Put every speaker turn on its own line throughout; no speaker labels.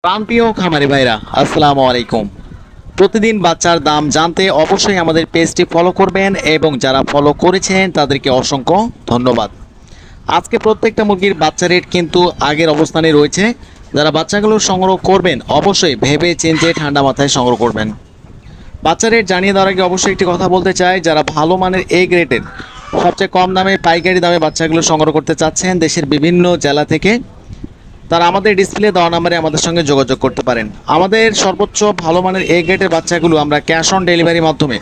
প্রাণপ্রিয় খামারি ভাইরা, আসসালামু আলাইকুম। প্রতিদিন বাচ্চার দাম জানতে অবশ্যই আমাদের পেজটি ফলো করবেন এবং যারা ফলো করেছেন তাদেরকে অসংখ্য ধন্যবাদ। আজকে প্রত্যেকটা মুরগির বাচ্চা রেট কিন্তু আগের অবস্থানে রয়েছে। যারা বাচ্চাগুলো সংগ্রহ করবেন অবশ্যই ভেবে চিন্তে ঠান্ডা মাথায় সংগ্রহ করবেন। বাচ্চা রেট জানিয়ে দেওয়ার আগে অবশ্যই একটি কথা বলতে চাই, যারা ভালো মানের এ গ্রেডের সবচেয়ে কম দামে পাইকারি দামে বাচ্চাগুলো সংগ্রহ করতে চাচ্ছেন দেশের বিভিন্ন জেলা থেকে, তারা আমাদের ডিসপ্লে দেওয়া নাম্বারে আমাদের সঙ্গে যোগাযোগ করতে পারেন। আমাদের সর্বোচ্চ ভালো মানের এ গ্রেডের বাচ্চাগুলো আমরা ক্যাশ অন ডেলিভারির মাধ্যমে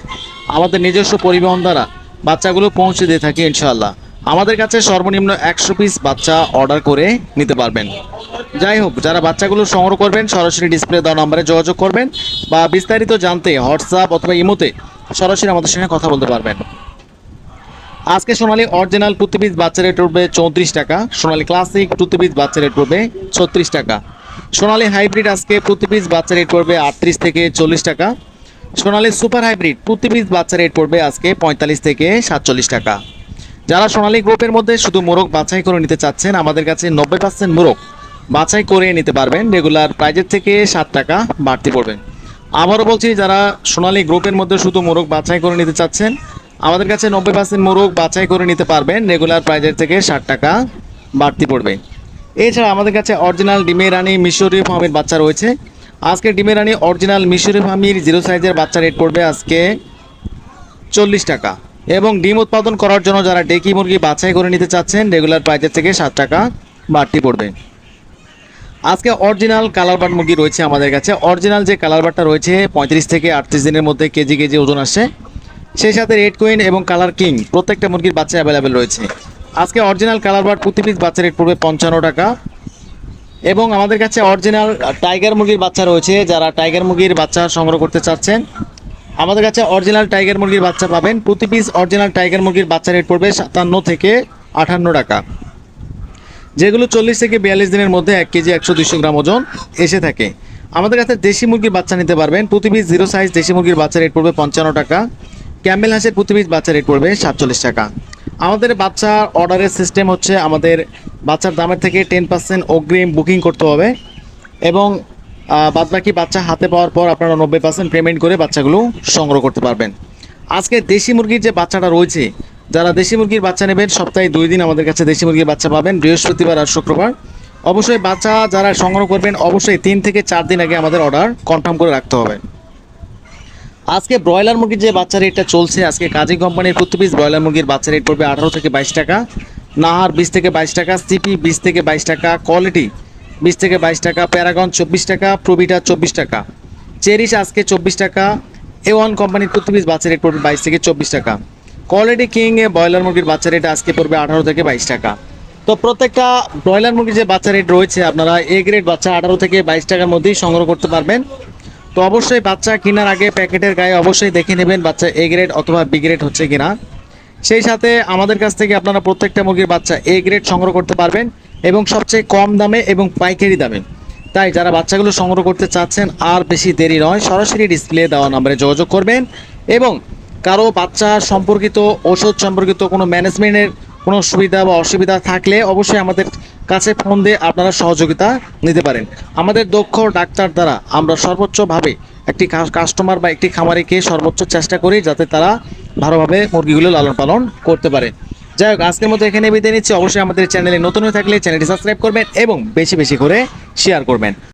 আমাদের নিজস্ব পরিবহন দ্বারা বাচ্চাগুলো পৌঁছে দিয়ে থাকি ইনশাআল্লাহ। আমাদের কাছে সর্বনিম্ন 100 পিস বাচ্চা অর্ডার করে নিতে পারবেন। যাই হোক, যারা বাচ্চাগুলো সংগ্রহ করবেন সরাসরি ডিসপ্লে দেওয়া নাম্বারে যোগাযোগ করবেন বা বিস্তারিত জানতে হোয়াটসঅ্যাপ অথবা ইমোতে সরাসরি আমাদের সঙ্গে কথা বলতে পারবেন। আজকে সোনালী অরিজিনাল প্রতি পিস বাচ্চা রেট পড়বে 34 টাকা, সোনালী ক্লাসিক প্রতি পিস বাচ্চা রেট পড়বে 36 টাকা, সোনালী হাইব্রিড আজকে প্রতি পিস বাচ্চা রেট পড়বে 38 থেকে 40 টাকা, সোনালী সুপার হাইব্রিড প্রতি পিস বাচ্চা রেট পড়বে আজকে 45 থেকে 47 টাকা। যারা সোনালী গ্রুপের মধ্যে শুধু মোরগ বাছাই করে নিতে চাচ্ছেন, আমাদের কাছে 90% মোরগ বাছাই করে নিতে পারবেন, রেগুলার প্রাইজের থেকে 7 টাকা বাড়তি পড়বে। আবারও বলছি, যারা সোনালী গ্রুপের মধ্যে শুধু মোরগ বাছাই করে নিতে চাচ্ছেন, আমাদের কাছে 90% মোরগ বাছাই করে নিতে পারবেন, রেগুলার প্রাইজের থেকে 60 টাকা বাড়তি পড়বে। এছাড়া আমাদের কাছে অরিজিনাল ডিমের রানী মিশরীয় ফার্মের বাচ্চা রয়েছে। আজকে ডিমের রানী অরিজিনাল মিশরীয় ফার্মের 0 সাইজের বাচ্চা রেট পড়বে আজকে 40 টাকা, এবং ডিম উৎপাদন করার জন্য যারা ডেকি মুরগি বাছাই করে নিতে চাচ্ছেন, রেগুলার প্রাইজের থেকে 7 টাকা বাড়তি পড়বে। আজকে অরিজিনাল কালার বাট মুরগি রয়েছে আমাদের কাছে। অরিজিনাল যে কালার বাটটা রয়েছে 35 থেকে 38 দিনের মধ্যে কেজি কেজি ওজন আসে। সেই সাথে রেড কুইন এবং কালার কিং প্রত্যেকটা মুরগির বাচ্চা অ্যাভেলেবেল রয়েছে। আজকে অরিজিনাল কালার বাট প্রতি পিস বাচ্চা রেট পড়বে 55 টাকা, এবং আমাদের কাছে অরিজিনাল টাইগার মুরগির বাচ্চা রয়েছে। যারা টাইগার মুরগির বাচ্চা সংগ্রহ করতে চাচ্ছেন, আমাদের কাছে অরিজিনাল টাইগার মুরগির বাচ্চা পাবেন। প্রতি পিস অরিজিনাল টাইগার মুরগির বাচ্চা রেট পড়বে 57 থেকে 58 টাকা, যেগুলো 40 থেকে 42 দিনের মধ্যে 1 কেজি 100-200 গ্রাম ওজন এসে থাকে। আমাদের কাছে দেশি মুরগির বাচ্চা নিতে পারবেন। প্রতি পিস 0 সাইজ দেশি মুরগির বাচ্চা রেট পড়বে 55 টাকা, ক্যাম্বেল হাঁসের প্রতি পিস বাচ্চা রেট পড়বে 47 টাকা। আমাদের বাচ্চা অর্ডারের সিস্টেম হচ্ছে, আমাদের বাচ্চার দামের থেকে 10% অগ্রিম বুকিং করতে হবে, এবং বাদবাকি বাচ্চা হাতে পাওয়ার পর আপনারা 90% পেমেন্ট করে বাচ্চাগুলো সংগ্রহ করতে পারবেন। আজকে দেশি মুরগির যে বাচ্চাটা রয়েছে, যারা দেশি মুরগির বাচ্চা নেবেন সপ্তাহে 2 দিন আমাদের কাছে দেশি মুরগির বাচ্চা পাবেন, বৃহস্পতিবার আর শুক্রবার। অবশ্যই বাচ্চা যারা সংগ্রহ করবেন অবশ্যই 3 থেকে 4 দিন আগে আমাদের অর্ডার কনফার্ম করে রাখতে হবে। আজকে ব্রয়লার মুরগির যে বাচ্চা রেটটা চলছে, আজকে কাজী কোম্পানির প্রতি পিস ব্রয়লার মুরগির বাচ্চা রেট পড়বে 18 থেকে 22 টাকা, নাহার 20 থেকে 22 টাকা, সিপি 20 থেকে 22 টাকা, কোয়ালিটি 20 থেকে 22 টাকা, প্যারাগন 24 টাকা, প্রবিটা 24 টাকা, চেরিশ আজকে 24 টাকা। A1 কোম্পানির প্রতি পিস বাচ্চা রেট পড়বে 22 থেকে 24 টাকা। কোয়ালিটি কিং এ ব্রয়লার মুরগির বাচ্চা রেট আজকে পড়বে 18 থেকে 22 টাকা। তো প্রত্যেকটা ব্রয়লার মুরগির যে বাচ্চা রেট রয়েছে, আপনারা এ গ্রেড বাচ্চা 18 থেকে 22 টাকার মধ্যেই সংগ্রহ করতে পারবেন। তো অবশ্যই বাচ্চা কেনার আগে প্যাকেটের গায়ে অবশ্যই দেখে নেবেন বাচ্চা এ গ্রেড অথবা বি গ্রেড হচ্ছে কিনা। সেই সাথে আমাদের কাছ থেকে আপনারা প্রত্যেকটা মুরগির বাচ্চা এ গ্রেড সংগ্রহ করতে পারবেন, এবং সবচেয়ে কম দামে এবং পাইকারি দামে। তাই যারা বাচ্চাগুলো সংগ্রহ করতে চাচ্ছেন, আর বেশি দেরি নয়, সরাসরি ডিসপ্লে দেওয়া নম্বরে যোগাযোগ করবেন, এবং কারো বাচ্চা সম্পর্কিত ওষুধ সম্পর্কিত কোনো ম্যানেজমেন্টের কোনো সুবিধা বা অসুবিধা থাকলে অবশ্যই আমাদের কাছে ফোন দিয়ে আপনারা সহযোগিতা নিতে পারেন। আমাদের দক্ষ ডাক্তার দ্বারা আমরা সর্বোচ্চভাবে একটি কাস্টমার বা একটি খামারিকে সর্বোচ্চ চেষ্টা করি যাতে তারা ভালোভাবে মুরগিগুলো লালন পালন করতে পারে। যাই হোক, আজকের মতো এখানে বিদায় নিচ্ছি। অবশ্যই আমাদের চ্যানেলে নতুন হয়ে থাকলে চ্যানেলটি সাবস্ক্রাইব করবেন এবং বেশি বেশি করে শেয়ার করবেন।